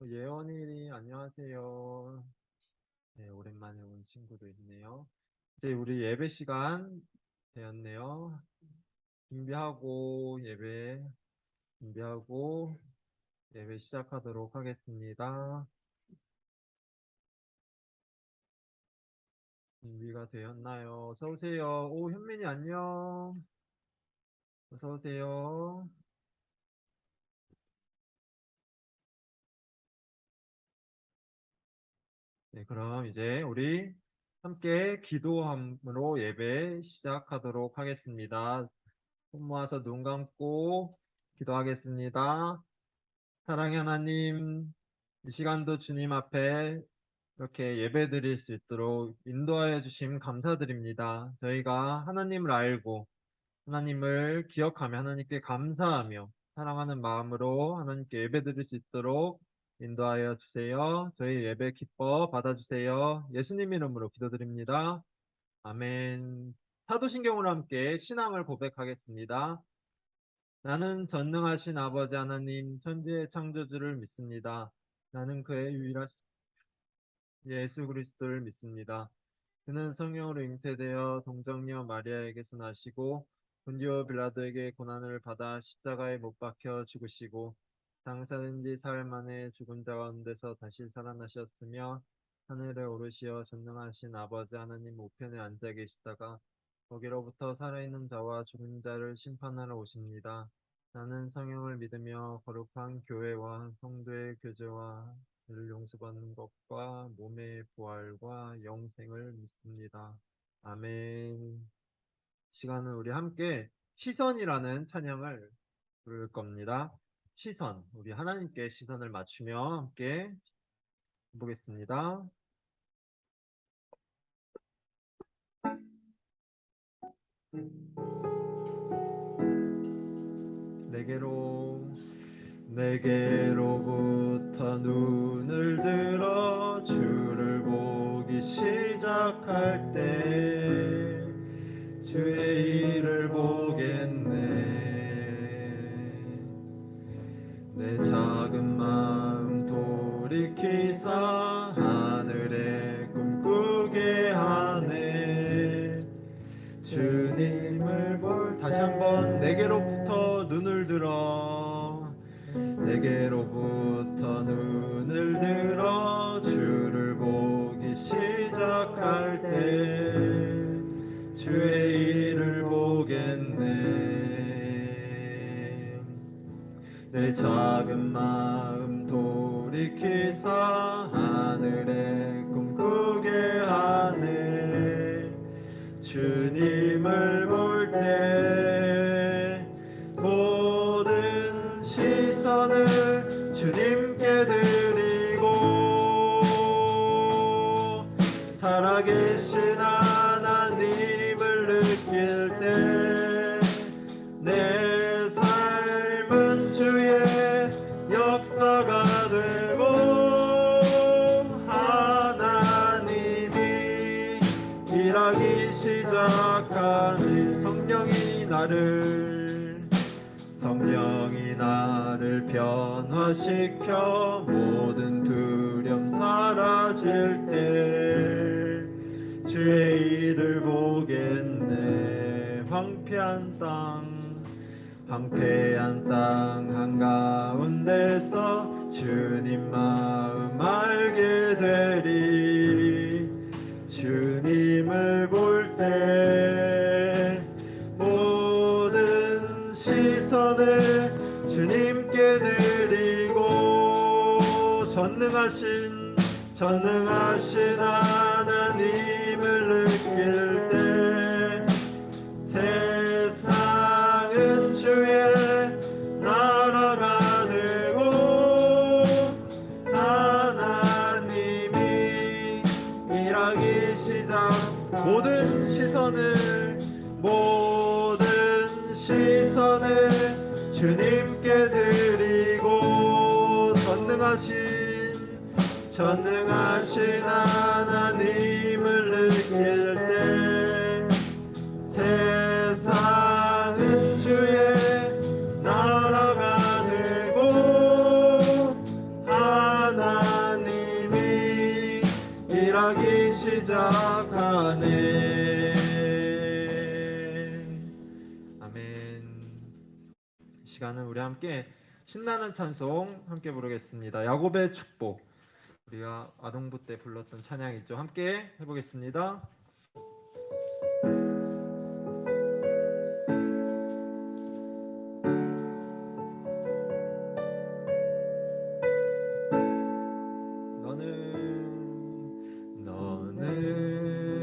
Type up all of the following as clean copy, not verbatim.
예원이 안녕하세요. 네, 오랜만에 온 친구도 있네요. 이제 우리 예배 시간 되었네요. 준비하고 예배 시작하도록 하겠습니다. 준비가 되었나요? 어서 오세요. 오, 현민이 안녕. 어서 오세요. 네, 그럼 이제 우리 함께 기도함으로 예배 시작하도록 하겠습니다. 손 모아서 눈 감고 기도하겠습니다. 사랑의 하나님, 이 시간도 주님 앞에 이렇게 예배 드릴 수 있도록 인도하여 주심 감사드립니다. 저희가 하나님을 알고 하나님을 기억하며 하나님께 감사하며 사랑하는 마음으로 하나님께 예배 드릴 수 있도록 인도하여 주세요. 저희 예배 기뻐 받아주세요. 예수님 이름으로 기도드립니다. 아멘. 사도신경으로 함께 신앙을 고백하겠습니다. 나는 전능하신 아버지 하나님 천지의 창조주를 믿습니다. 나는 그의 유일하신 예수 그리스도를 믿습니다. 그는 성령으로 잉태되어 동정녀 마리아에게서 나시고 본디오 빌라도에게 고난을 받아 십자가에 못 박혀 죽으시고 장사된 지 사흘 만에 죽은 자 가운데서 다시 살아나셨으며 하늘에 오르시어 전능하신 아버지 하나님 우편에 앉아 계시다가 거기로부터 살아있는 자와 죽은 자를 심판하러 오십니다. 나는 성령을 믿으며 거룩한 교회와 성도의 교제와 죄를 용서받는 것과 몸의 부활과 영생을 믿습니다. 아멘. 시간은 우리 함께 시선이라는 찬양을 부를 겁니다. 시선, 우리 하나님께 시선을 맞추며 함께 해보겠습니다. 내게로부터 눈을 들어 주를 보기 시작할 때 주의 일을 보겠네. 내 작은 마음 돌이키사 하늘에 꿈꾸게 하네. 주님을 다시 한번 내게로부터 눈을 들어 주를 보기 시작할 때 주의 일을 보겠네. 내 작은 마음 돌이키사 하늘에 꿈꾸게 하네. 주님을 볼 때 모든 시선을 주님께 드리고 살아계신 하나님을 느낄 때 내 삶은 주의 역사가 되고 하나님이 일하기 시작하니 성령이 나를 변화시켜 모든 두려움 사라질 때 주의 일을 보겠네. 황폐한 땅 한가운데서 주님 마음 알게 되리. 주님을 볼 때 모든 시선을 주님께 드리고 전능하신 하나님을 느낄 때 세상은 주의 나라가 되고 하나님이 모든 시선을 주님께 드리고 전능하신 하나님을 느낄 때 세상은 주의 나라가 되고 하나님이 일하기 시작하네. 아멘. 이 시간은 우리 함께 신나는 찬송 함께 부르겠습니다. 야곱의 축복. 우리가 아동부 때 불렀던 찬양이죠. 함께 해보겠습니다.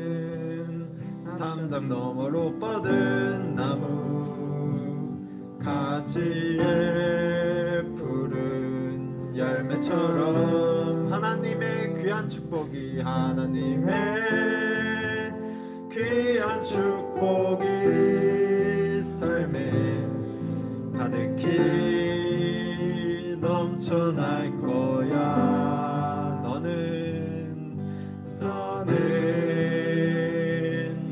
너는 담장 너머로 뻗은 나무 가지에 푸른 열매처럼 하나님의 귀한 축복이 삶에 가득히 넘쳐날 거야. 너는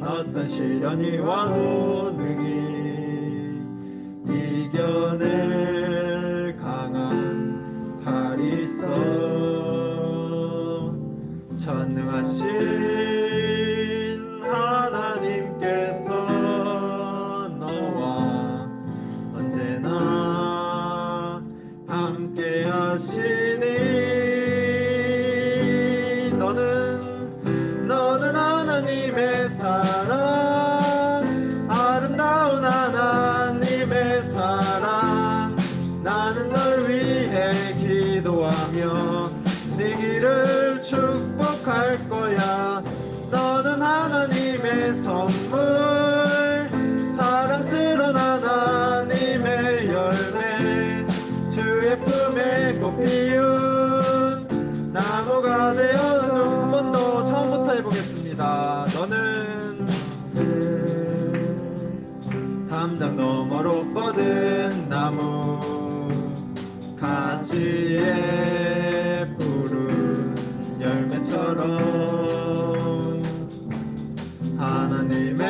어떤 시련이 와도 능히 이겨낼 강한 팔이 있어. 전능하신 하나님께서 너와 언제나 함께 하시니 너는 하나님의 사랑, 아름다운 하나님의 사랑. 나는 널 위해 기도하며 네 길을 축복할 거야. 너는 하나님의 선물, 사랑스러운 하나님의 열매, 주의 품에 꽃 피운 나무가 되어줘. 한 번 더 처음부터 해보겠습니다. 너는 담장 너머로 뻗은 나무 가지에 푸른 열매처럼 하나님의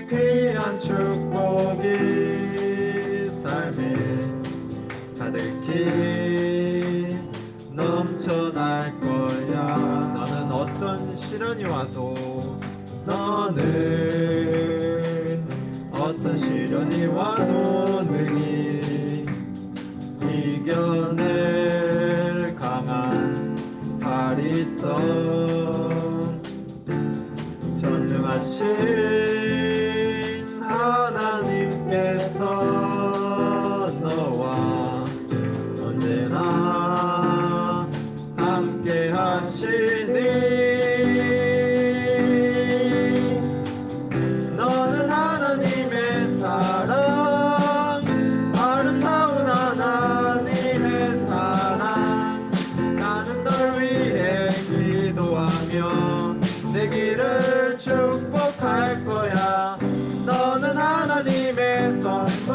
귀한 축복이 삶에 가득히 넘쳐날 거야. 너는 어떤 시련이 와도 능히 이겨낼 강한 팔이 있어. 전능하신 하나님께서 너와 언제나 함께 하시니 너는 하나님의 사랑, 아름다운 하나님의 사랑. 나는 널 위해 기도하며 내 길을 축복할 거야. 너는 하나님의 선물,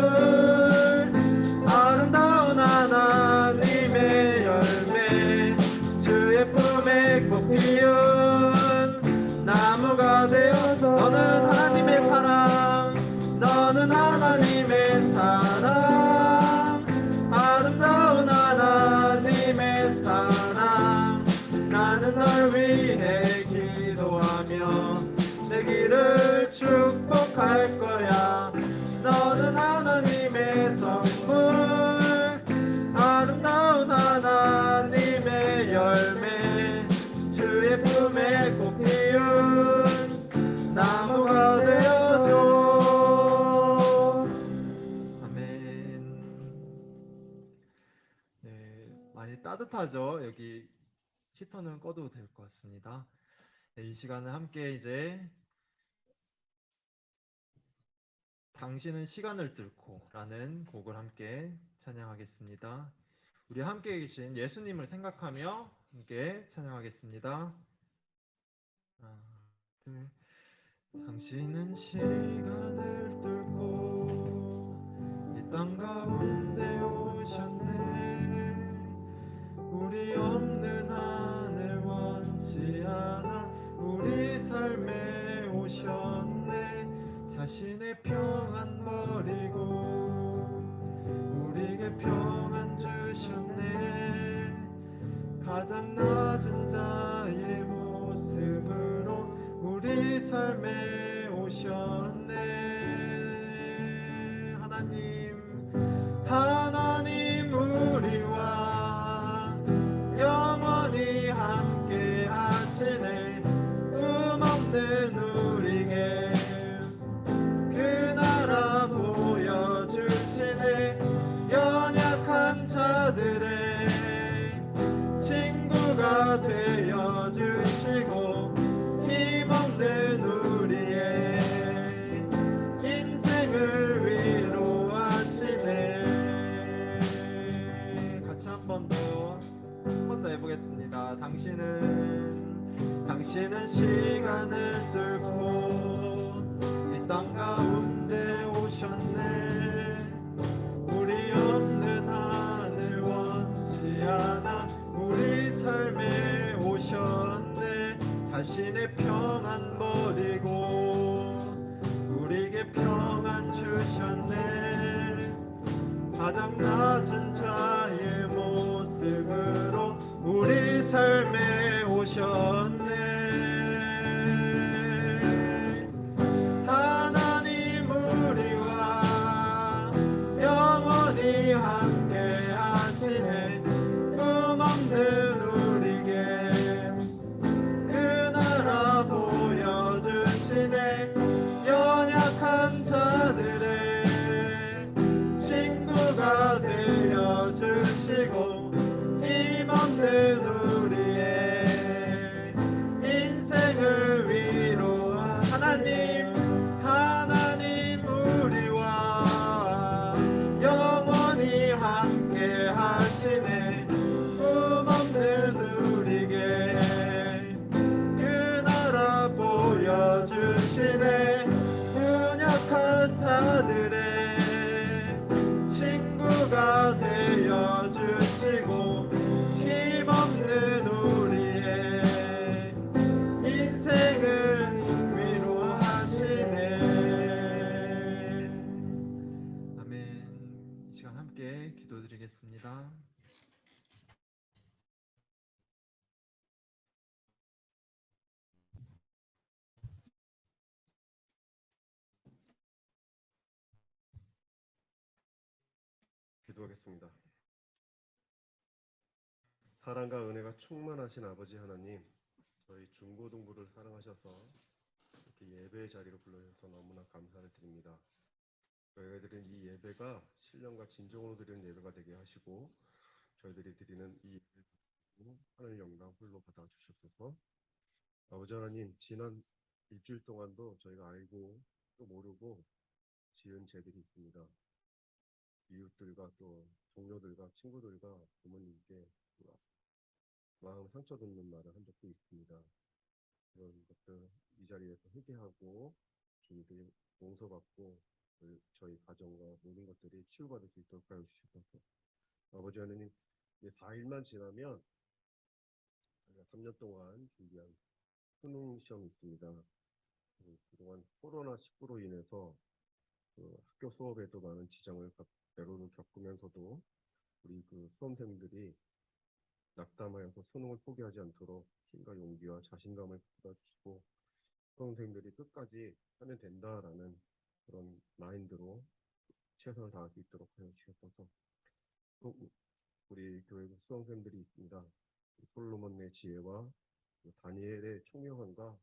아름다운 하나님의 열매, 주의 품에 꽃 피운 나무가 되어서. 너는 하나님의 사랑, 아름다운 하나님의 사랑. 나는 널 위해 기도하며 내 길을 축복할 거야. 너는 하나님의 선물, 아름다운 하나님의 열매, 주의 품에 꽃 피운 나무가 되어줘. 아멘. 네, 많이 따뜻하죠? 여기 히터는 꺼도 될 것 같습니다. 네, 이 시간은 함께 이제 당신은 시간을 뚫고 라는 곡을 함께 찬양하겠습니다. 우리 함께 계신 예수님을 생각하며 함께 찬양하겠습니다. 당신은 시간을 뚫고 이 땅 가운데 오셨네. 우리 없는 하늘 원치 않아 우리 삶에 오셨네. 자신의 평안 버리고 우리에게 평안 주셨네. 가장 낮은 자의 모습으로 우리 삶에 오셨네. 하나님 우리와 영원히 함께 하시네. 꿈없는 우리에게 그 나라 보여주시네. 연약한 자들의 친구가 되어주시고 힘없는 우리의 인생을 위로하시네. 같이 한 번 더 해보겠습니다. 당신은 시간을 뚫고 이 땅 가운데 오셨네. 우리 없는 하늘 원치 않아 우리 삶에 오셨네. 자신의 평안 버리고 우리에게 평안 주셨네. 가장 낮은 자의 모습으로 우리 삶에 오셨네. 하나님 우리와 영원히 함께 하시네. 꿈없는 우리에게 그 나라 보여주시네. 연약한 자들의 친구가 되어주시고 힘없는 우리의 인생을 하나님 우리와 영원히 함께 하시네. 꿈없는 우리에게 그 나라 보여주시네. 연약한 자들의 친구가 되어주시고 힘없는 우리의 인생을 위로하시네. 아멘. 이 시간 함께 기도드리겠습니다. 기도하겠습니다. 사랑과 은혜가 충만하신 아버지 하나님, 저희 중고등부를 사랑하셔서 이렇게 예배의 자리로 불러주셔서 너무나 감사를 드립니다. 저희가 드리는 이 예배가 신령과 진정으로 드리는 예배가 되게 하시고 저희들이 드리는 이 예배도 하늘 영광 홀로 받아주셨소서. 아버지 하나님, 지난 일주일 동안도 저희가 알고 또 모르고 지은 죄들이 있습니다. 이웃들과 또 동료들과 친구들과 부모님께 마음 상처 듣는 말을 한 적도 있습니다. 그런 것들 이 자리에서 회개하고 주님께 용서받고 저희 가정과 모든 것들이 치유받을 수 있도록 하여 주시옵소서. 아버지 하나님, 이제 4일만 지나면 저희가 3년 동안 준비한 수능 시험이 있습니다. 그동안 코로나19로 인해서 학교 수업에도 많은 지장을 때로는 겪으면서도 우리 수험생들이 낙담하여서 수능을 포기하지 않도록 힘과 용기와 자신감을 북돋아주시고 수험생들이 끝까지 하면 된다라는 그런 마인드로 최선을 다할 수 있도록 하여 주시옵소서. 또 우리 교회 수험생들이 있습니다. 솔로몬의 지혜와 다니엘의 총명함과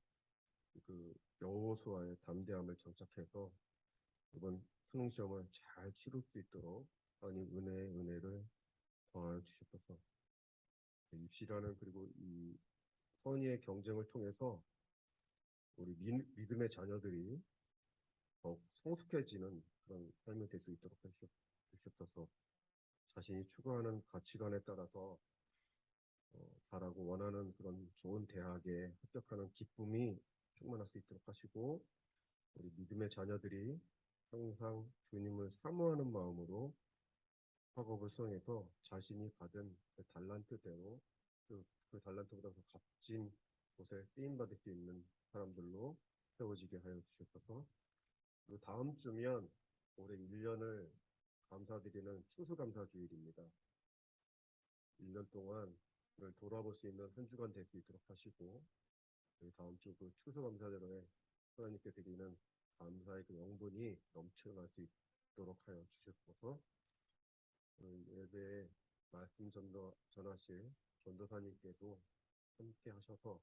여호수아의 담대함을 장착해서 이번 수능 시험을 잘 치를 수 있도록 하나님 은혜를 더하여 주시옵소서. 입시라는 그리고 이 선의의 경쟁을 통해서 우리 믿음의 자녀들이 더욱 성숙해지는 그런 삶이 될 수 있도록 해주시옵소서. 자신이 추구하는 가치관에 따라서 바라고 원하는 그런 좋은 대학에 합격하는 기쁨이 충만할 수 있도록 하시고 우리 믿음의 자녀들이 항상 주님을 사모하는 마음으로 학업을 수행해서 자신이 받은 그 달란트대로 그 달란트보다 더 값진 곳에 쓰임받을 수 있는 사람들로 세워지게 하여 주셨어서 그리고 다음 주면 올해 1년을 감사드리는 추수감사주일입니다. 1년 동안 돌아볼 수 있는 한 주간 될 수 있도록 하시고 저희 다음 주 그 추수감사절에 하나님께 드리는 감사의 그 영분이 넘쳐날 수 있도록 하여 주셨어서 예배에 말씀 전하실 전도사님께도 함께 하셔서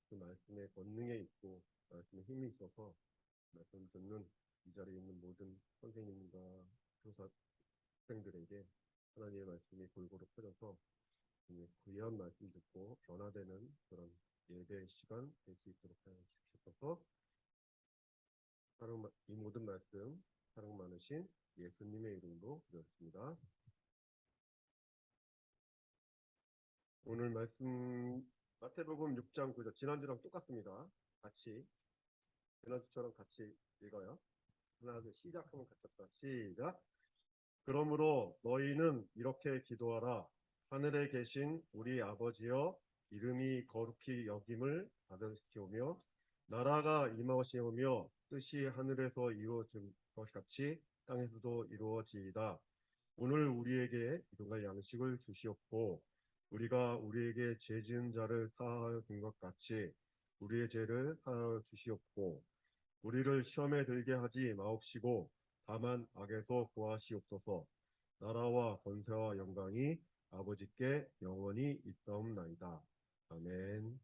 그 말씀의 권능에 있고 말씀의 힘이 있어서 말씀 듣는 이 자리에 있는 모든 선생님과 교사 학생들에게 하나님의 말씀이 골고루 퍼져서 귀한 말씀 듣고 변화되는 그런 예배 시간 될 수 있도록 하여 주셔서 이 모든 말씀 사랑 많으신 예수님의 이름으로 드렸습니다. 오늘 말씀 마태복음 6장 9절 지난주랑 똑같습니다. 같이 지난주처럼 같이 읽어요. 하나 둘 시작하면 같이 합시다. 시작. 그러므로 너희는 이렇게 기도하라. 하늘에 계신 우리 아버지여 이름이 거룩히 여김을 받으시오며 나라가 임하시오며 뜻이 하늘에서 이루어진 것 같이 땅에서도 이루어지이다. 오늘 우리에게 일용할 양식을 주시옵고 우리가 우리에게 죄 지은 자를 사하여 준 것 같이 우리의 죄를 사하여 주시옵고 우리를 시험에 들게 하지 마옵시고 다만 악에서 구하시옵소서. 나라와 권세와 영광이 아버지께 영원히 있사옵나이다. 아멘.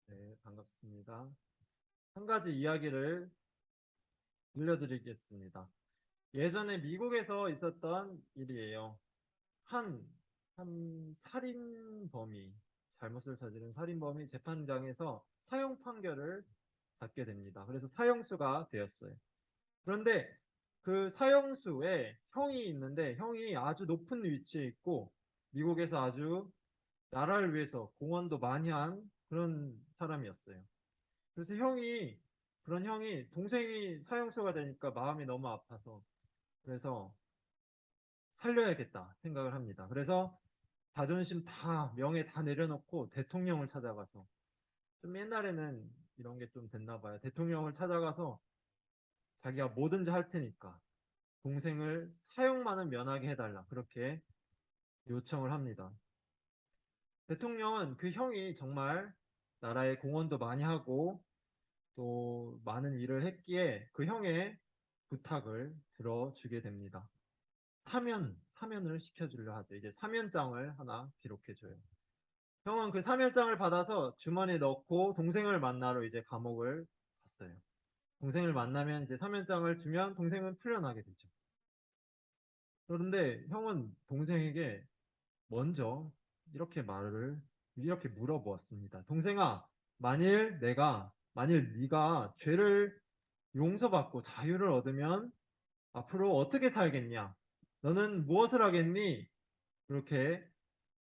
네, 반갑습니다. 한 가지 이야기를 들려드리겠습니다. 예전에 미국에서 있었던 일이에요. 한, 한 살인범이, 잘못을 저지른 살인범이 재판장에서 사형 판결을 받게 됩니다. 그래서 사형수가 되었어요. 그런데 그 사형수에 형이 있는데 형이 아주 높은 위치에 있고 미국에서 아주 나라를 위해서 공헌도 많이 한 그런 사람이었어요. 그래서 그런 형이 동생이 사형수가 되니까 마음이 너무 아파서 그래서 살려야겠다 생각을 합니다. 그래서 자존심 다, 명예 다 내려놓고 대통령을 찾아가서 좀 옛날에는 이런 게 좀 됐나 봐요. 대통령을 찾아가서 자기가 뭐든지 할 테니까 동생을 사형만은 면하게 해달라. 그렇게 요청을 합니다. 대통령은 그 형이 정말 나라에 공헌도 많이 하고 또 많은 일을 했기에 그 형의 부탁을 들어주게 됩니다. 사면을 시켜주려 하죠. 이제 사면장을 하나 기록해줘요. 형은 그 사면장을 받아서 주머니에 넣고 동생을 만나러 이제 감옥을 갔어요. 동생을 만나면 이제 사면장을 주면 동생은 풀려나게 되죠. 그런데 형은 동생에게 먼저 이렇게 물어보았습니다. 동생아, 만일 네가 죄를 용서받고 자유를 얻으면 앞으로 어떻게 살겠냐? 너는 무엇을 하겠니? 그렇게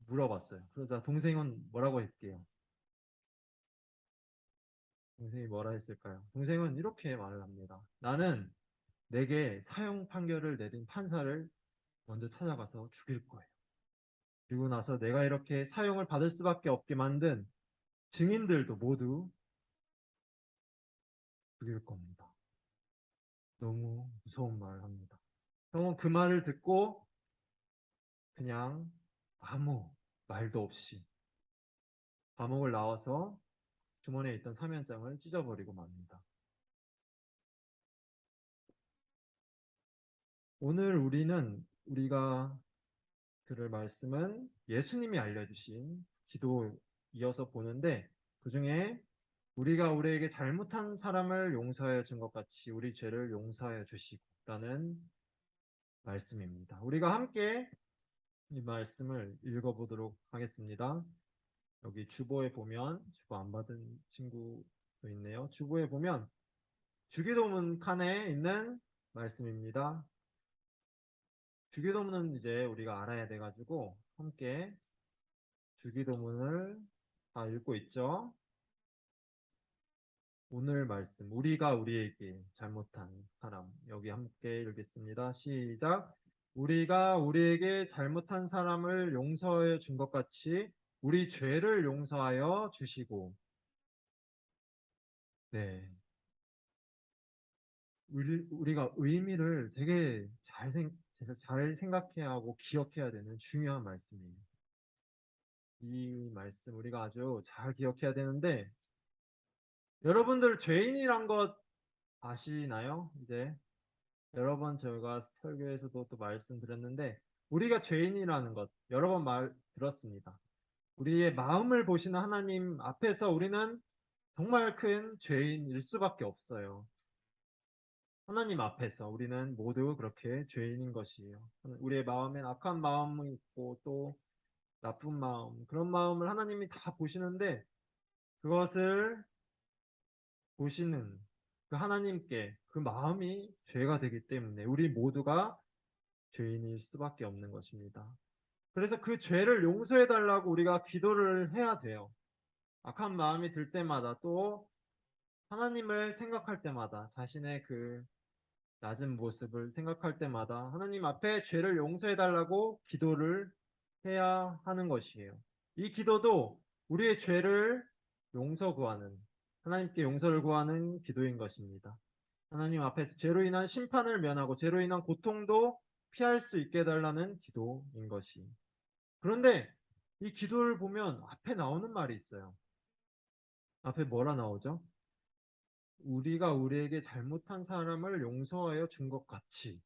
물어봤어요. 그러자 동생은 뭐라고 했게요? 동생이 뭐라 했을까요? 동생은 이렇게 말을 합니다. 나는 내게 사형 판결을 내린 판사를 먼저 찾아가서 죽일 거예요. 그리고 나서 내가 이렇게 사형을 받을 수밖에 없게 만든 증인들도 모두 죽일 겁니다. 너무 무서운 말을 합니다. 형은 그 말을 듣고 그냥 아무 말도 없이 감옥을 나와서 주머니에 있던 사면장을 찢어버리고 맙니다. 오늘 우리가 들을 말씀은 예수님이 알려주신 기도 이어서 보는데 그중에 우리가 우리에게 잘못한 사람을 용서하여 준 것 같이 우리 죄를 용서하여 주시고라는 말씀입니다. 우리가 함께 이 말씀을 읽어보도록 하겠습니다. 여기 주보에 보면 주보 안 받은 친구도 있네요. 주보에 보면 주기도문 칸에 있는 말씀입니다. 주기도문은 이제 우리가 알아야 돼가지고 함께 주기도문을 다 읽고 있죠. 오늘 말씀, 우리가 우리에게 잘못한 사람, 여기 함께 읽겠습니다. 시작. 우리가 우리에게 잘못한 사람을 용서해 준 것 같이 우리 죄를 용서하여 주시고. 네. 우리가 의미를 되게 잘 생각해야 하고 기억해야 되는 중요한 말씀이에요. 이 말씀 우리가 아주 잘 기억해야 되는데, 여러분들 죄인이란 것 아시나요? 이제 여러 번 저희가 설교에서도 또 말씀드렸는데, 우리가 죄인이라는 것 여러 번 말 들었습니다. 우리의 마음을 보시는 하나님 앞에서 우리는 정말 큰 죄인일 수밖에 없어요. 하나님 앞에서 우리는 모두 그렇게 죄인인 것이에요. 우리의 마음엔 악한 마음이 있고 또 나쁜 마음, 그런 마음을 하나님이 다 보시는데, 그것을 보시는 그 하나님께 그 마음이 죄가 되기 때문에 우리 모두가 죄인일 수밖에 없는 것입니다. 그래서 그 죄를 용서해 달라고 우리가 기도를 해야 돼요. 악한 마음이 들 때마다, 또 하나님을 생각할 때마다, 자신의 그 낮은 모습을 생각할 때마다 하나님 앞에 죄를 용서해 달라고 기도를 해야 하는 것이에요. 이 기도도 우리의 죄를 용서 구하는, 하나님께 용서를 구하는 기도인 것입니다. 하나님 앞에서 죄로 인한 심판을 면하고 죄로 인한 고통도 피할 수 있게 해달라는 기도인 것이. 그런데 이 기도를 보면 앞에 나오는 말이 있어요. 앞에 뭐라 나오죠? 우리가 우리에게 잘못한 사람을 용서하여 준 것 같이.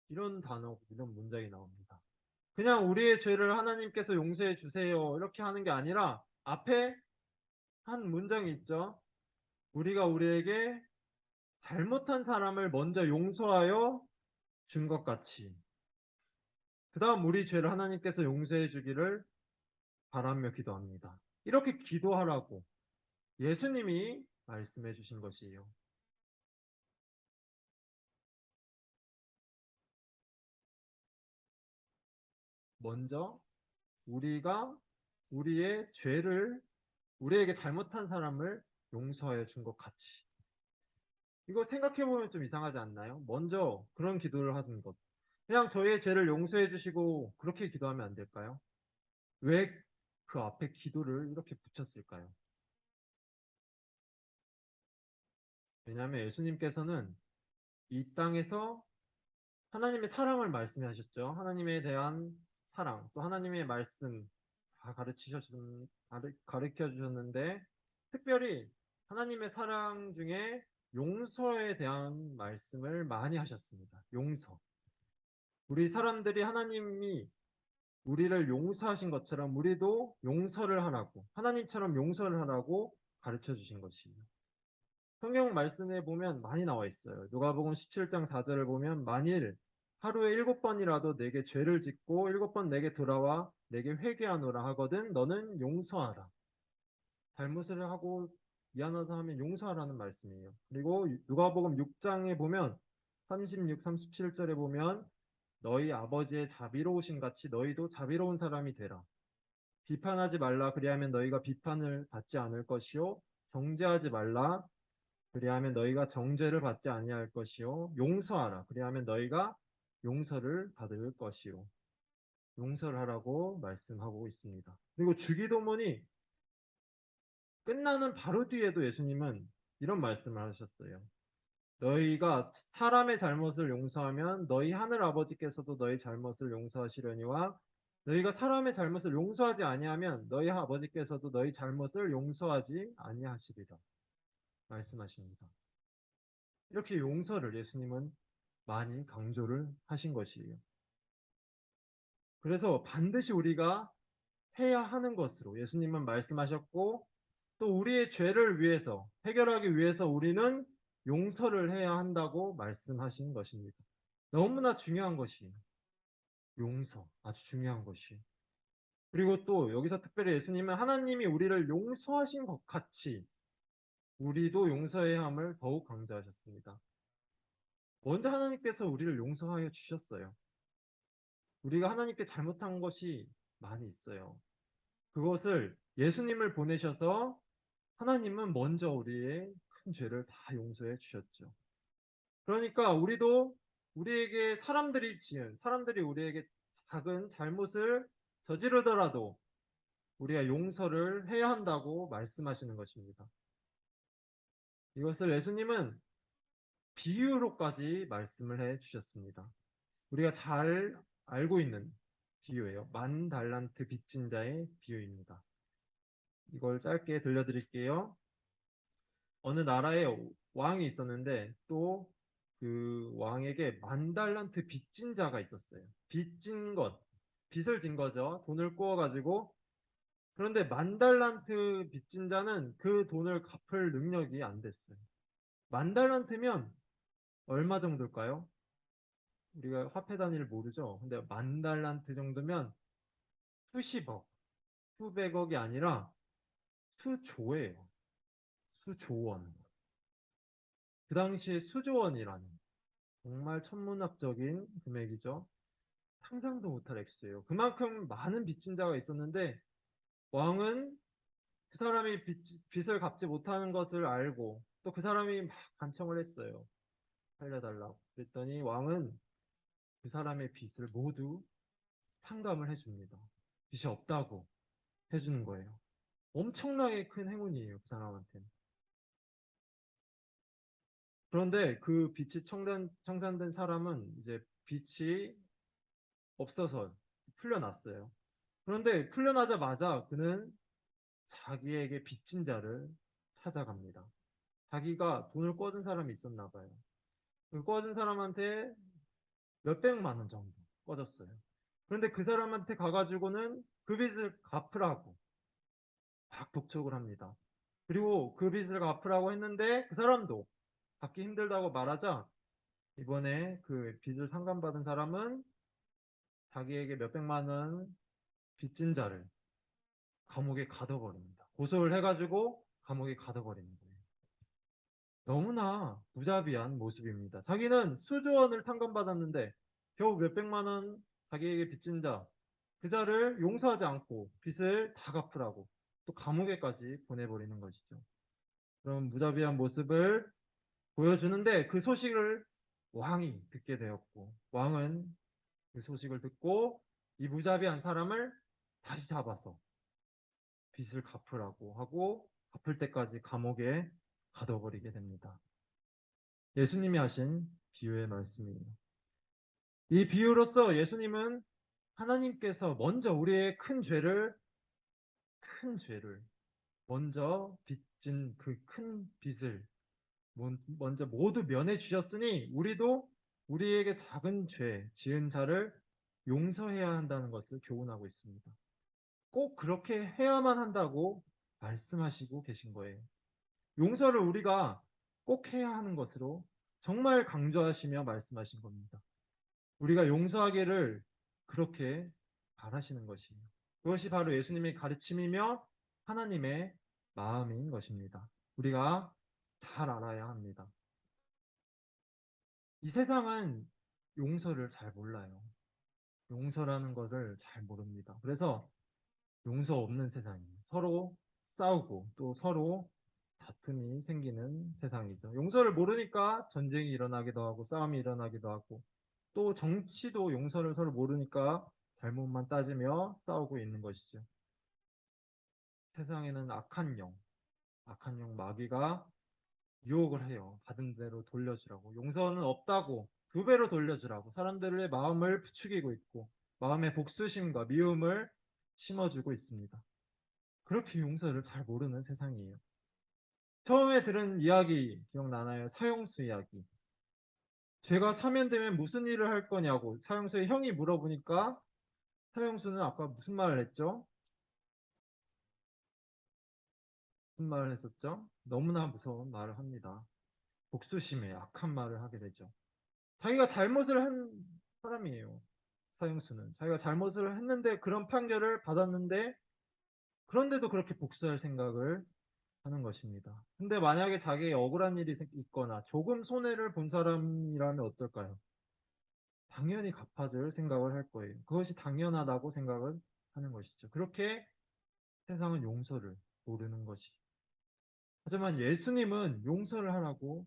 이런 단어, 이런 문장이 나옵니다. 그냥 우리의 죄를 하나님께서 용서해 주세요, 이렇게 하는 게 아니라 앞에 한 문장이 있죠. 우리가 우리에게 잘못한 사람을 먼저 용서하여 준 것 같이. 그 다음 우리 죄를 하나님께서 용서해 주기를 바라며 기도합니다. 이렇게 기도하라고 예수님이 말씀해 주신 것이에요. 먼저 우리가 우리의 죄를, 우리에게 잘못한 사람을 용서하여 준 것 같이. 이거 생각해보면 좀 이상하지 않나요? 먼저 그런 기도를 하는 것. 그냥 저희의 죄를 용서해 주시고 그렇게 기도하면 안 될까요? 왜 그 앞에 기도를 이렇게 붙였을까요? 왜냐하면 예수님께서는 이 땅에서 하나님의 사랑을 말씀하셨죠. 하나님에 대한 사랑, 또 하나님의 말씀 다 가르쳐 주셨는데, 특별히 하나님의 사랑 중에 용서에 대한 말씀을 많이 하셨습니다. 용서. 우리 사람들이 하나님이 우리를 용서하신 것처럼 우리도 용서를 하라고, 하나님처럼 용서를 하라고 가르쳐 주신 것이에요. 성경 말씀에 보면 많이 나와 있어요. 누가복음 17장 4절을 보면, 만일 하루에 7번이라도 내게 죄를 짓고 7번 내게 돌아와 내게 회개하노라 하거든 너는 용서하라. 잘못을 하고 미안하다 하면 용서하라는 말씀이에요. 그리고 누가복음 6장에 보면 36, 37절에 보면, 너희 아버지의 자비로우신 같이 너희도 자비로운 사람이 되라. 비판하지 말라. 그리하면 너희가 비판을 받지 않을 것이요. 정죄하지 말라. 그리하면 너희가 정죄를 받지 아니할 것이요. 용서하라. 그리하면 너희가 용서를 받을 것이요. 용서를 하라고 말씀하고 있습니다. 그리고 주기도문이 끝나는 바로 뒤에도 예수님은 이런 말씀을 하셨어요. 너희가 사람의 잘못을 용서하면 너희 하늘 아버지께서도 너희 잘못을 용서하시려니와, 너희가 사람의 잘못을 용서하지 아니하면 너희 아버지께서도 너희 잘못을 용서하지 아니하시리라 말씀하십니다. 이렇게 용서를 예수님은 많이 강조를 하신 것이에요. 그래서 반드시 우리가 해야 하는 것으로 예수님은 말씀하셨고, 또 우리의 죄를 위해서, 해결하기 위해서 우리는 용서를 해야 한다고 말씀하신 것입니다. 너무나 중요한 것이에요. 용서, 아주 중요한 것이. 그리고 또 여기서 특별히 예수님은 하나님이 우리를 용서하신 것 같이 우리도 용서해야 함을 더욱 강조하셨습니다. 먼저 하나님께서 우리를 용서하여 주셨어요. 우리가 하나님께 잘못한 것이 많이 있어요. 그것을 예수님을 보내셔서 하나님은 먼저 우리의 큰 죄를 다 용서해 주셨죠. 그러니까 우리도 우리에게 사람들이 우리에게 작은 잘못을 저지르더라도 우리가 용서를 해야 한다고 말씀하시는 것입니다. 이것을 예수님은 비유로까지 말씀을 해 주셨습니다. 우리가 잘 알고 있는 비유예요. 만 달란트 빚진 자의 비유입니다. 이걸 짧게 들려드릴게요. 어느 나라에 왕이 있었는데 또 그 왕에게 만 달란트 빚진 자가 있었어요. 빚진 것, 빚을 진 거죠. 돈을 꾸어가지고. 그런데 만 달란트 빚진 자는 그 돈을 갚을 능력이 안 됐어요. 만 달란트면 얼마 정도일까요? 우리가 화폐 단위를 모르죠. 근데 만 달란트 정도면 수십억, 수백억이 아니라 수조예요. 수조원. 그 당시에 수조원이라는 정말 천문학적인 금액이죠. 상상도 못할 액수예요. 그만큼 많은 빚진 자가 있었는데 왕은 그 사람이 빚을 갚지 못하는 것을 알고 또 그 사람이 막 간청을 했어요. 살려달라고. 그랬더니 왕은 그 사람의 빚을 모두 탕감을 해줍니다. 빚이 없다고 해주는 거예요. 엄청나게 큰 행운이에요, 그 사람한테는. 그런데 그 빚이 청산된 사람은 이제 빚이 없어서 풀려났어요. 그런데 풀려나자마자 그는 자기에게 빚진 자를 찾아갑니다. 자기가 돈을 꿔준 사람이 있었나 봐요. 그 꿔준 사람한테 몇백만 원 정도 꿔줬어요. 그런데 그 사람한테 가가지고는 그 빚을 갚으라고 막 독촉을 합니다. 그리고 그 빚을 갚으라고 했는데 그 사람도 갚기 힘들다고 말하자 이번에 그 빚을 상감받은 사람은 자기에게 몇백만 원 빚진 자를 감옥에 가둬버립니다. 고소를 해가지고 감옥에 가둬버리는 거예요. 너무나 무자비한 모습입니다. 자기는 수조원을 탕감받았는데 겨우 몇백만 원 자기에게 빚진 자, 그 자를 용서하지 않고 빚을 다 갚으라고 또 감옥에까지 보내버리는 것이죠. 그런 무자비한 모습을 보여주는데 그 소식을 왕이 듣게 되었고 왕은 그 소식을 듣고 이 무자비한 사람을 다시 잡아서 빚을 갚으라고 하고 갚을 때까지 감옥에 가둬버리게 됩니다. 예수님이 하신 비유의 말씀이에요. 이 비유로서 예수님은 하나님께서 먼저 우리의 큰 죄를 먼저 빚진 그 큰 빚을 먼저 모두 면해 주셨으니 우리도 우리에게 작은 죄 지은 자를 용서해야 한다는 것을 교훈하고 있습니다. 꼭 그렇게 해야만 한다고 말씀하시고 계신 거예요. 용서를 우리가 꼭 해야 하는 것으로 정말 강조하시며 말씀하신 겁니다. 우리가 용서하기를 그렇게 바라시는 것이에요. 그것이 바로 예수님의 가르침이며 하나님의 마음인 것입니다. 우리가 잘 알아야 합니다. 이 세상은 용서를 잘 몰라요. 용서라는 것을 잘 모릅니다. 그래서 용서 없는 세상이에요. 서로 싸우고 또 서로 다툼이 생기는 세상이죠. 용서를 모르니까 전쟁이 일어나기도 하고 싸움이 일어나기도 하고 또 정치도 용서를 서로 모르니까 잘못만 따지며 싸우고 있는 것이죠. 세상에는 악한 영 마귀가 유혹을 해요. 받은 대로 돌려주라고. 용서는 없다고 두 배로 돌려주라고 사람들의 마음을 부추기고 있고 마음의 복수심과 미움을 심어주고 있습니다. 그렇게 용서를 잘 모르는 세상이에요. 처음에 들은 이야기 기억나나요? 사형수 이야기. 죄가 사면되면 무슨 일을 할 거냐고 사형수의 형이 물어보니까 사형수는 아까 무슨 말을 했죠? 무슨 말을 했었죠? 너무나 무서운 말을 합니다. 복수심에 악한 말을 하게 되죠. 자기가 잘못을 한 사람이에요. 사형수는. 자기가 잘못을 했는데 그런 판결을 받았는데 그런데도 그렇게 복수할 생각을 하는 것입니다. 근데 만약에 자기의 억울한 일이 있거나 조금 손해를 본 사람이라면 어떨까요? 당연히 갚아줄 생각을 할 거예요. 그것이 당연하다고 생각을 하는 것이죠. 그렇게 세상은 용서를 모르는 것이. 하지만 예수님은 용서를 하라고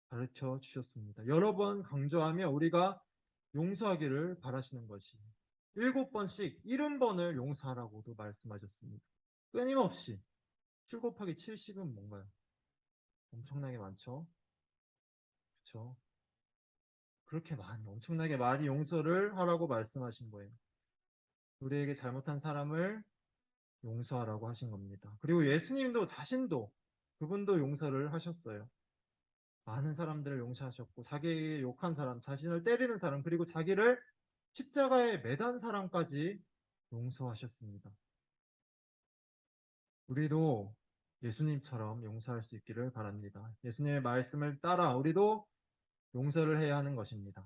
가르쳐 주셨습니다. 여러 번 강조하며 우리가 용서하기를 바라시는 것이 7번씩 70번을 용서하라고도 말씀하셨습니다. 끊임없이 7 곱하기 70은 뭔가요? 엄청나게 많죠? 그렇죠? 그렇게 많이 엄청나게 많이 용서를 하라고 말씀하신 거예요. 우리에게 잘못한 사람을 용서하라고 하신 겁니다. 그리고 예수님도 자신도 그분도 용서를 하셨어요. 많은 사람들을 용서하셨고 자기에게 욕한 사람, 자신을 때리는 사람, 그리고 자기를 십자가에 매단 사람까지 용서하셨습니다. 우리도 예수님처럼 용서할 수 있기를 바랍니다. 예수님의 말씀을 따라 우리도 용서를 해야 하는 것입니다.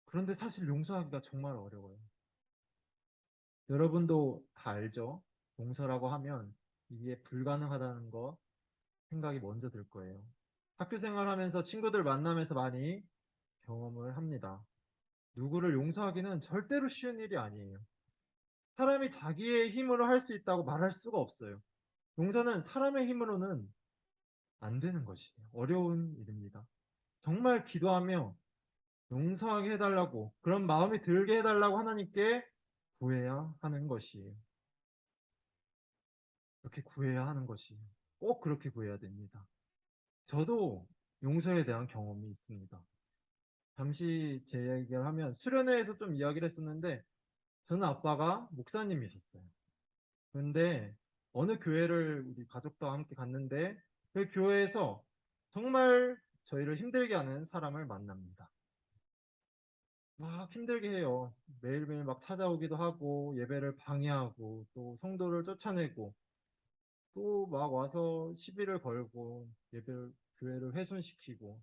그런데 사실 용서하기가 정말 어려워요. 여러분도 다 알죠? 용서라고 하면 이게 불가능하다는 거 생각이 먼저 들 거예요. 학교 생활하면서 친구들 만나면서 많이 경험을 합니다. 누구를 용서하기는 절대로 쉬운 일이 아니에요. 사람이 자기의 힘으로 할 수 있다고 말할 수가 없어요. 용서는 사람의 힘으로는 안 되는 것이에요. 어려운 일입니다. 정말 기도하며 용서하게 해달라고, 그런 마음이 들게 해달라고 하나님께 구해야 하는 것이에요. 그렇게 구해야 하는 것이에요. 꼭 그렇게 구해야 됩니다. 저도 용서에 대한 경험이 있습니다. 잠시 제 얘기를 하면 수련회에서 좀 이야기를 했었는데 저는 아빠가 목사님이셨어요. 그런데 어느 교회를 우리 가족과 함께 갔는데 그 교회에서 정말 저희를 힘들게 하는 사람을 만납니다. 막 힘들게 해요. 매일매일 막 찾아오기도 하고 예배를 방해하고 또 성도를 쫓아내고 또 막 와서 시비를 걸고 예배를 교회를 훼손시키고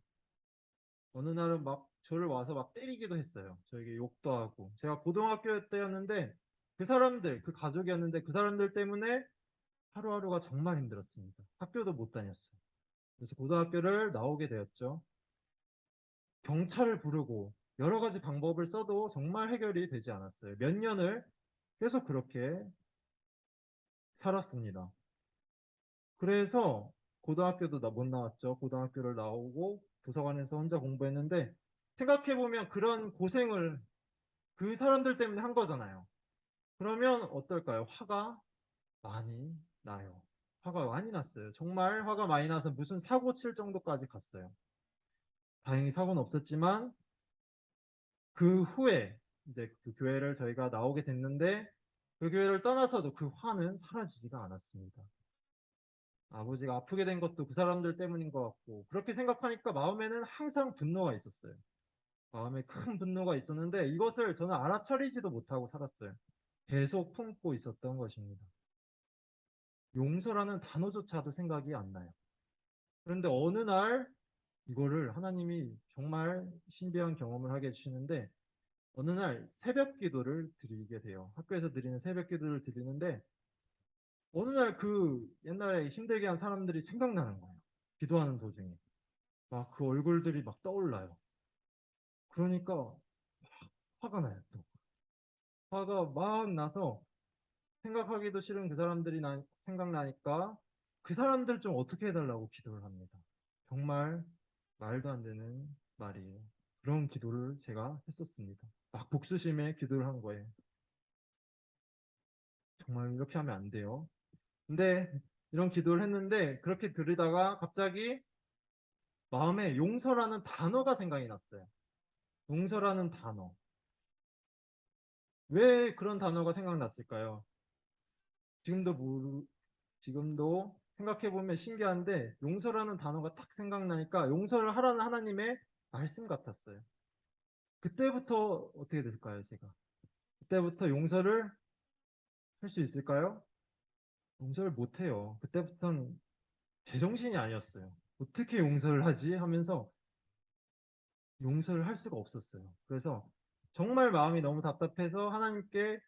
어느 날은 막 저를 와서 막 때리기도 했어요. 저에게 욕도 하고. 제가 고등학교 때였는데 그 사람들, 그 가족이었는데 그 사람들 때문에 하루하루가 정말 힘들었습니다. 학교도 못 다녔어요. 그래서 고등학교를 나오게 되었죠. 경찰을 부르고 여러 가지 방법을 써도 정말 해결이 되지 않았어요. 몇 년을 계속 그렇게 살았습니다. 그래서 고등학교도 못 나왔죠. 고등학교를 나오고 도서관에서 혼자 공부했는데 생각해보면 그런 고생을 그 사람들 때문에 한 거잖아요. 그러면 어떨까요? 화가 많이 나요. 화가 많이 났어요. 정말 화가 많이 나서 무슨 사고 칠 정도까지 갔어요. 다행히 사고는 없었지만 그 후에 이제 그 교회를 저희가 나오게 됐는데 그 교회를 떠나서도 그 화는 사라지지가 않았습니다. 아버지가 아프게 된 것도 그 사람들 때문인 것 같고 그렇게 생각하니까 마음에는 항상 분노가 있었어요. 마음에 큰 분노가 있었는데 이것을 저는 알아차리지도 못하고 살았어요. 계속 품고 있었던 것입니다. 용서라는 단어조차도 생각이 안 나요. 그런데 어느 날 이거를 하나님이 정말 신비한 경험을 하게 해주시는데 어느 날 새벽 기도를 드리게 돼요. 학교에서 드리는 새벽 기도를 드리는데 어느 날 그 옛날에 힘들게 한 사람들이 생각나는 거예요. 기도하는 도중에. 막 그 얼굴들이 막 떠올라요. 그러니까 화가 나요, 또. 화가 막 나서 생각하기도 싫은 그 사람들이 생각나니까 그 사람들 좀 어떻게 해달라고 기도를 합니다. 정말 말도 안 되는 말이에요. 그런 기도를 제가 했었습니다. 막 복수심에 기도를 한 거예요. 정말 이렇게 하면 안 돼요. 근데 이런 기도를 했는데 그렇게 들으다가 갑자기 마음에 용서라는 단어가 생각이 났어요. 용서라는 단어. 왜 그런 단어가 생각났을까요? 지금도 지금도 생각해보면 신기한데 용서라는 단어가 딱 생각나니까 용서를 하라는 하나님의 말씀 같았어요. 그때부터 어떻게 될까요, 제가? 그때부터 용서를 할 수 있을까요? 용서를 못해요. 그때부터는 제정신이 아니었어요. 어떻게 용서를 하지? 하면서 용서를 할 수가 없었어요. 그래서 정말 마음이 너무 답답해서 하나님께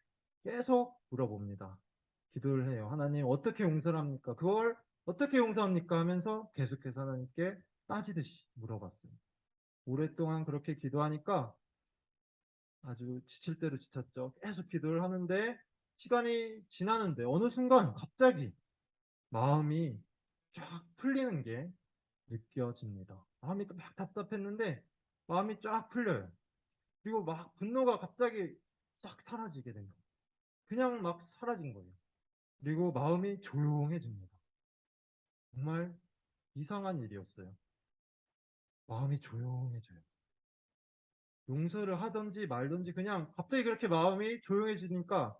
계속 물어봅니다. 기도를 해요. 하나님 어떻게 용서를 합니까? 그걸 어떻게 용서합니까? 하면서 계속해서 하나님께 따지듯이 물어봤어요. 오랫동안 그렇게 기도하니까 아주 지칠 대로 지쳤죠. 계속 기도를 하는데 시간이 지나는데 어느 순간 갑자기 마음이 쫙 풀리는 게 느껴집니다. 마음이 막 답답했는데 마음이 쫙 풀려요. 그리고 막 분노가 갑자기 싹 사라지게 된 거예요. 그냥 막 사라진 거예요. 그리고 마음이 조용해집니다. 정말 이상한 일이었어요. 마음이 조용해져요. 용서를 하든지 말든지 그냥 갑자기 그렇게 마음이 조용해지니까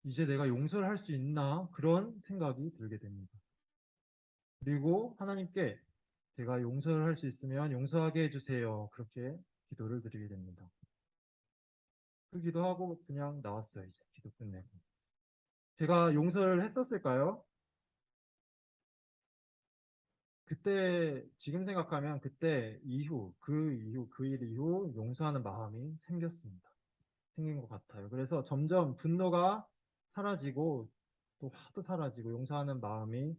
이제 내가 용서를 할 수 있나? 그런 생각이 들게 됩니다. 그리고 하나님께 제가 용서를 할 수 있으면 용서하게 해주세요. 그렇게 기도를 드리게 됩니다. 그 기도하고 그냥 나왔어요. 이제 기도 끝내고. 제가 용서를 했었을까요? 그때 지금 생각하면 그때 이후 그 일 이후 용서하는 마음이 생겼습니다. 생긴 것 같아요. 그래서 점점 분노가 사라지고 또 화도 사라지고 용서하는 마음이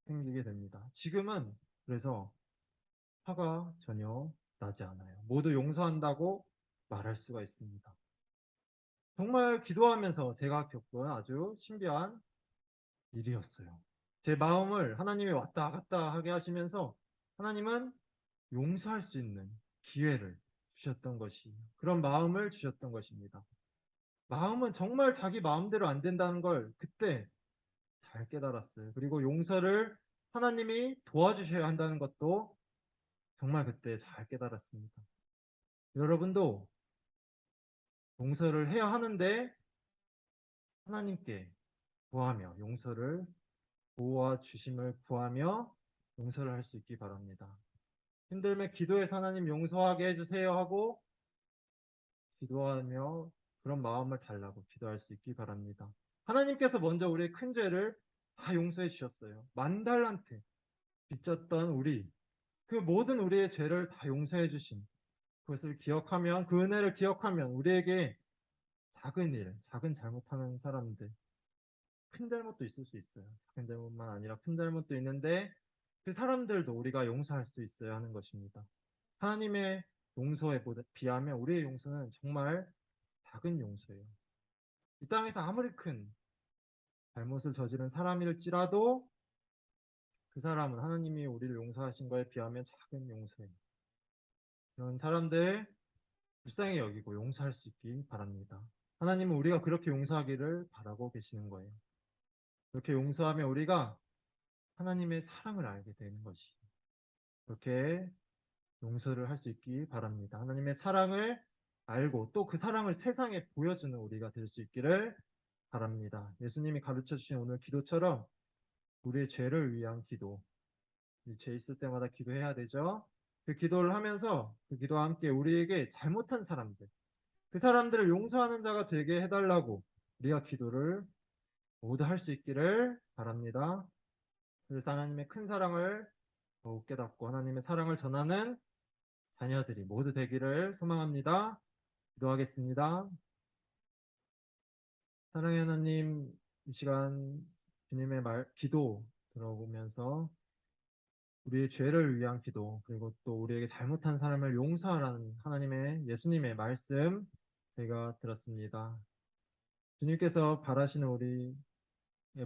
생기게 됩니다. 지금은 그래서 화가 전혀 나지 않아요. 모두 용서한다고 말할 수가 있습니다. 정말 기도하면서 제가 겪은 아주 신기한 일이었어요. 제 마음을 하나님이 왔다 갔다 하게 하시면서 하나님은 용서할 수 있는 기회를 주셨던 것이, 그런 마음을 주셨던 것입니다. 마음은 정말 자기 마음대로 안 된다는 걸 그때 잘 깨달았어요. 그리고 용서를 하나님이 도와주셔야 한다는 것도 정말 그때 잘 깨달았습니다. 여러분도 용서를 해야 하는데 하나님께 구하며 용서를 도와주심을 구하며 용서를 할 수 있기 바랍니다. 힘들면 기도해서 하나님 용서하게 해주세요 하고 기도하며 그런 마음을 달라고 기도할 수 있기 바랍니다. 하나님께서 먼저 우리의 큰 죄를 다 용서해 주셨어요. 만 달란트 빚졌던 우리, 그 모든 우리의 죄를 다 용서해 주신 그것을 기억하면, 그 은혜를 기억하면 우리에게 작은 일, 작은 잘못하는 사람들, 큰 잘못도 있을 수 있어요. 작은 잘못만 아니라 큰 잘못도 있는데 그 사람들도 우리가 용서할 수 있어야 하는 것입니다. 하나님의 용서에 비하면 우리의 용서는 정말 작은 용서예요. 이 땅에서 아무리 큰 잘못을 저지른 사람일지라도 그 사람은 하나님이 우리를 용서하신 거에 비하면 작은 용서예요. 그런 사람들 불쌍히 여기고 용서할 수 있기 바랍니다. 하나님은 우리가 그렇게 용서하기를 바라고 계시는 거예요. 그렇게 용서하면 우리가 하나님의 사랑을 알게 되는 것이, 그렇게 용서를 할 수 있기 바랍니다. 하나님의 사랑을 알고 또 그 사랑을 세상에 보여주는 우리가 될 수 있기를 바랍니다. 예수님이 가르쳐 주신 오늘 기도처럼 우리의 죄를 위한 기도, 죄 있을 때마다 기도해야 되죠. 그 기도를 하면서 그 기도와 함께 우리에게 잘못한 사람들, 그 사람들을 용서하는 자가 되게 해달라고 우리가 기도를 모두 할 수 있기를 바랍니다. 그래서 하나님의 큰 사랑을 더욱 깨닫고 하나님의 사랑을 전하는 자녀들이 모두 되기를 소망합니다. 기도하겠습니다. 사랑의 하나님, 이 시간 주님의 기도 들어보면서 우리의 죄를 위한 기도, 그리고 또 우리에게 잘못한 사람을 용서하라는 하나님의 예수님의 말씀 제가 들었습니다. 주님께서 바라시는 우리의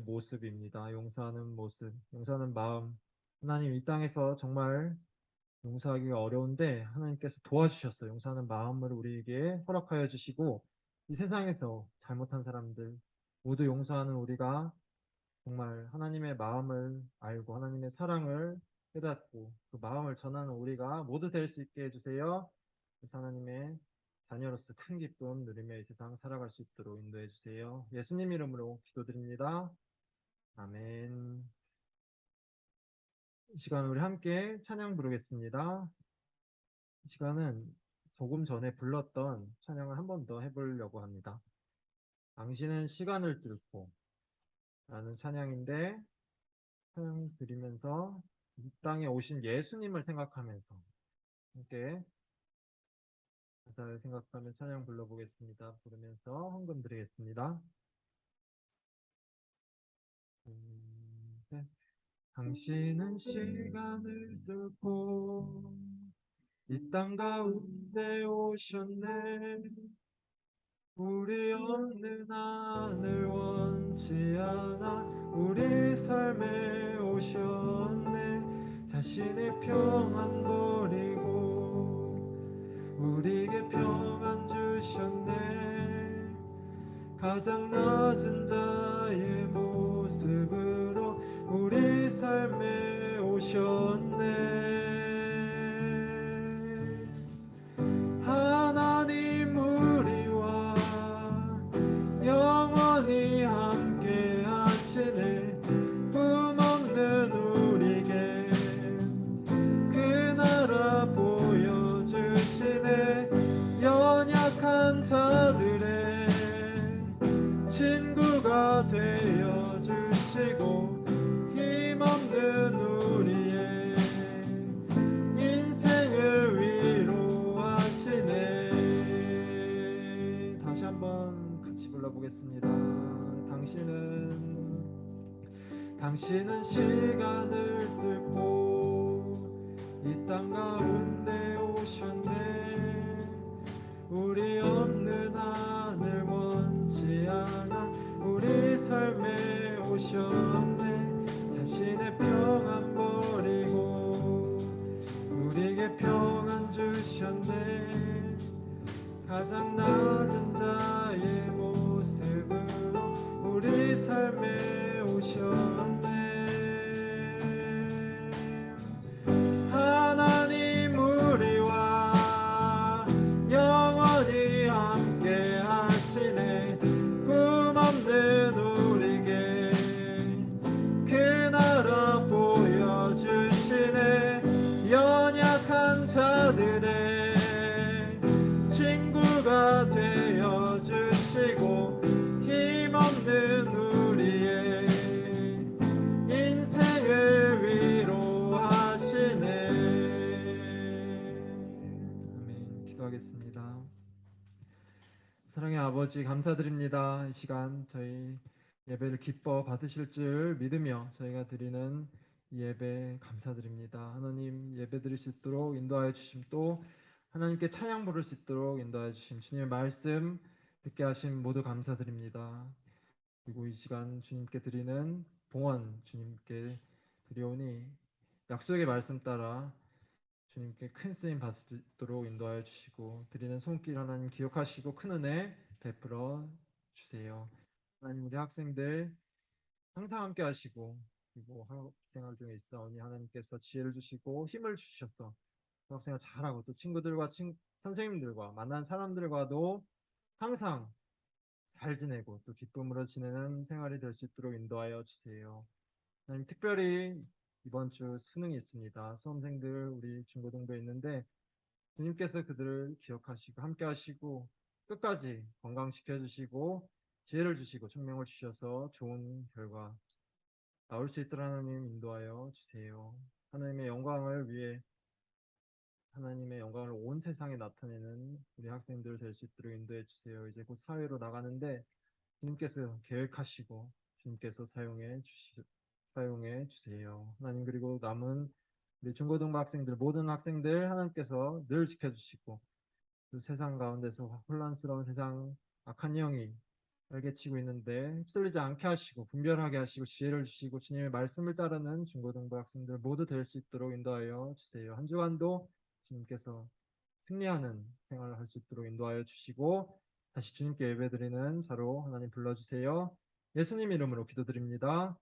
모습입니다. 용서하는 모습, 용서하는 마음. 하나님 이 땅에서 정말 용서하기가 어려운데 하나님께서 도와주셨어요. 용서하는 마음을 우리에게 허락하여 주시고 이 세상에서 잘못한 사람들 모두 용서하는 우리가 정말 하나님의 마음을 알고 하나님의 사랑을 깨닫고 그 마음을 전하는 우리가 모두 될 수 있게 해주세요. 그래서 하나님의 자녀로서 큰 기쁨 누리며 이 세상 살아갈 수 있도록 인도해 주세요. 예수님 이름으로 기도드립니다. 아멘. 이 시간 우리 함께 찬양 부르겠습니다. 이 시간은 조금 전에 불렀던 찬양을 한 번 더 해보려고 합니다. 당신은 시간을 뚫고 라는 찬양인데 찬양 드리면서 이 땅에 오신 예수님을 생각하면서 함께 가사를 생각하며 찬양 불러보겠습니다. 부르면서 헌금 드리겠습니다. 당신은 시간을 뚫고 이 땅 가운데 오셨네. 우리 없는 하늘 원치 않아 우리 삶에 오셨네. 자신의 평안 버리고 우리에게 평안 주셨네. 가장 낮은 자의 모습으로 우리 삶에 오셨네. 하나님 우리와 영원히 함께 하시네. 꿈없는 우리에게 그 나라 보여주시네. 연약한 자들의 친구가 되어주시고 힘없는 우리의 인생을 위로하시네. 다시 한번 같이 불러보겠습니다. 당신은 시간을 뚫고 이 땅 가운데 오셨네. 우리 없는 하늘 원치 않아 우리 삶에 오셨네. 자신의 평안 버리고 우리에게 평안 주셨네. 가장 낮은 자의 모습으로 우리 삶에 오셨네. 하나님 우리와 영원히 함께 하시네. 꿈없는 우리에게 그 나라 보여주시네. 연약한 자들의 친구가 되어주시고 힘없는 우리의 인생을 위로하시네. 아멘. 기도하겠습니다. 사랑의 아버지, 감사드립니다. 이 시간 저희 예배를 기뻐 받으실 줄 믿으며 저희가 드리는 이 예배 감사드립니다. 하나님, 예배 드릴 수 있도록 인도하여 주심, 또 하나님께 찬양 부를 수 있도록 인도하여 주심, 주님의 말씀 듣게 하심 모두 감사드립니다. 그리고 이 시간 주님께 드리는 봉헌 주님께 드리오니 약속의 말씀 따라 주님께 큰 쓰임 받을 수 있도록 인도하여 주시고 드리는 손길 하나님 기억하시고 큰 은혜 베풀어 주세요. 하나님, 우리 학생들 항상 함께 하시고 그리고 학생활 중에 있사오니 하나님께서 지혜를 주시고 힘을 주셔서 그 학생활 잘하고 또 친구들과 선생님들과 만난 사람들과도 항상 잘 지내고 또 기쁨으로 지내는 생활이 될 수 있도록 인도하여 주세요. 하나님, 특별히 이번 주 수능이 있습니다. 수험생들 우리 중고등부에 있는데 주님께서 그들을 기억하시고 함께 하시고 끝까지 건강시켜 주시고 지혜를 주시고 총명을 주셔서 좋은 결과 나올 수 있도록 하나님 인도하여 주세요. 하나님의 영광을 위해 하나님의 영광을 온 세상에 나타내는 우리 학생들 될 수 있도록 인도해 주세요. 이제 곧 사회로 나가는데 주님께서 계획하시고 주님께서 사용해 주세요. 하나님, 그리고 남은 우리 중고등부 학생들 모든 학생들 하나님께서 늘 지켜주시고 그 세상 가운데서 혼란스러운 세상 악한 영이 날개치고 있는데 휩쓸리지 않게 하시고 분별하게 하시고 지혜를 주시고 주님의 말씀을 따르는 중고등부 학생들 모두 될 수 있도록 인도하여 주세요. 한 주간도 주님께서 승리하는 생활을 할 수 있도록 인도하여 주시고 다시 주님께 예배드리는 자로 하나님 불러주세요. 예수님 이름으로 기도드립니다.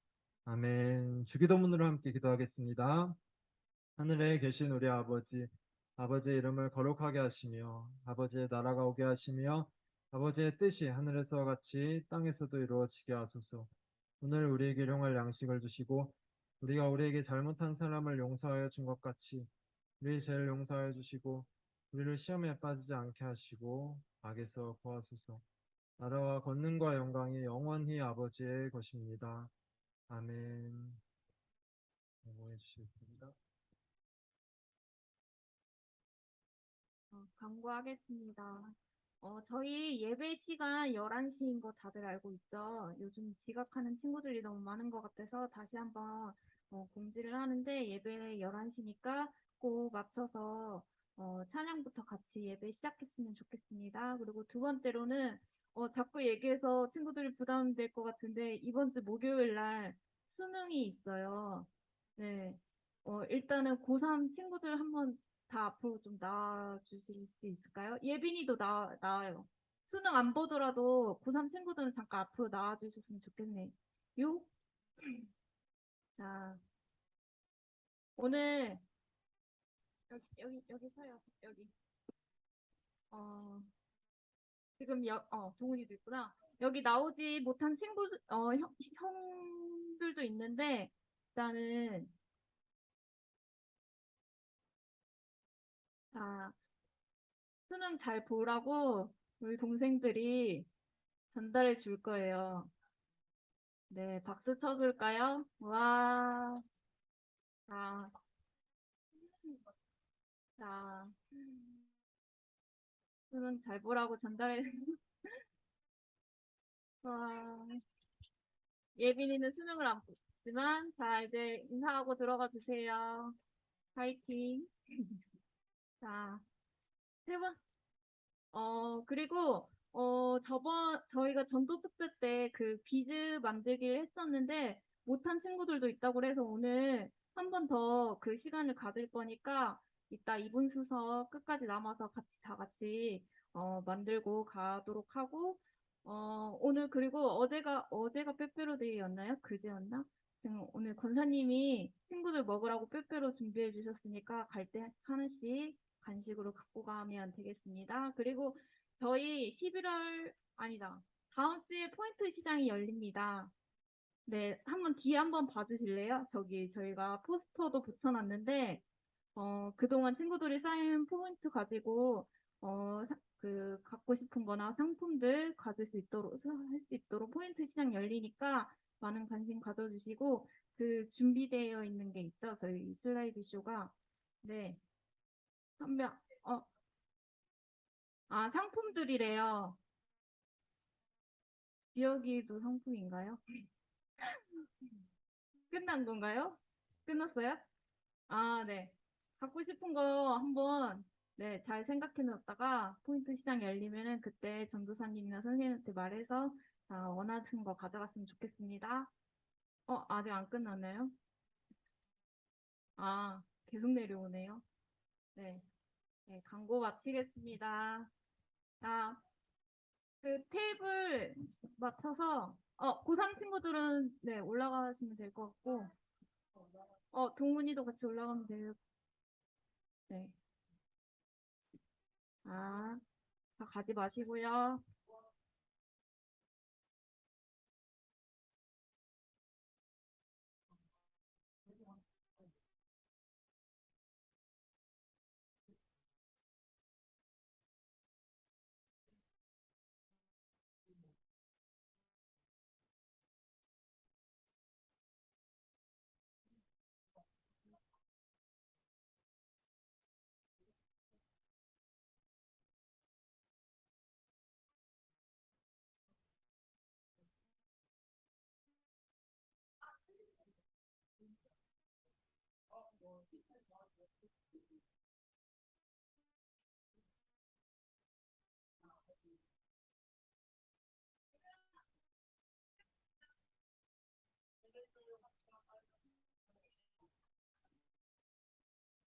아멘. 주기도문으로 함께 기도하겠습니다. 하늘에 계신 우리 아버지, 아버지의 이름을 거룩하게 하시며 아버지의 나라가 오게 하시며 아버지의 뜻이 하늘에서와 같이 땅에서도 이루어지게 하소서. 오늘 우리에게 일용할 양식을 주시고 우리가 우리에게 잘못한 사람을 용서하여 준 것 같이 우리 죄를 용서하여 주시고 우리를 시험에 빠지지 않게 하시고 악에서 구하소서. 나라와 권능과 영광이 영원히 아버지의 것입니다. 아멘. 공부해 주시겠습니다. 광고하겠습니다. 저희 예배 시간 11시인 거 다들 알고 있죠? 요즘 지각하는 친구들이 너무 많은 것 같아서 다시 한번 공지를 하는데 예배 11시니까 꼭 맞춰서 찬양부터 같이 예배 시작했으면 좋겠습니다. 그리고 두 번째로는 자꾸 얘기해서 친구들이 부담될 것 같은데 이번 주 목요일 날 수능이 있어요. 네. 일단은 고3 친구들 한번 다 앞으로 좀 나와주실 수 있을까요? 예빈이도 나와요. 수능 안 보더라도 고3 친구들은 잠깐 앞으로 나와주셨으면 좋겠네. 요? 자, 오늘, 여기 서요. 여기. 어, 지금 동훈이도 있구나. 여기 나오지 못한 형들도 있는데, 일단은, 자, 수능 잘 보라고 우리 동생들이 전달해 줄 거예요. 네, 박수 쳐줄까요? 와, 자, 자, 수능 잘 보라고 전달해. 와, 예빈이는 수능을 안 보지만, 자, 이제 인사하고 들어가 주세요. 파이팅. 자, 세 번, 그리고, 저희가 전도 특배 때 그 비즈 만들기를 했었는데, 못한 친구들도 있다고 해서 오늘 한 번 더 그 시간을 가질 거니까, 이따 이분 수서 끝까지 남아서 다 같이, 만들고 가도록 하고, 오늘 그리고 어제가 빼빼로데이였나요? 그제였나? 오늘 권사님이 친구들 먹으라고 빼빼로 준비해 주셨으니까 갈 때 하나씩 간식으로 갖고 가면 되겠습니다. 그리고 저희 11월, 아니다. 다음 주에 포인트 시장이 열립니다. 네, 뒤에 한번 봐주실래요? 저기 저희가 포스터도 붙여놨는데, 그동안 친구들이 쌓인 포인트 가지고, 갖고 싶은 거나 상품들 가질 수 있도록, 할 수 있도록 포인트 시장 열리니까 많은 관심 가져주시고, 그 준비되어 있는 게 있죠. 저희 슬라이드 쇼가. 네. 한 명, 어, 상품들이래요. 기억이도 상품인가요? 끝난 건가요? 끝났어요? 아, 네. 갖고 싶은 거 한번, 네, 잘 생각해 놓았다가 포인트 시장 열리면은 그때 전도사님이나 선생님한테 말해서 원하는 거 가져갔으면 좋겠습니다. 아직 안 끝났나요? 계속 내려오네요. 네. 네, 광고 마치겠습니다. 자, 그 테이블 맞춰서, 고3 친구들은, 네, 올라가시면 될 것 같고, 동문이도 같이 올라가면 돼요. 네. 아, 다 가지 마시고요.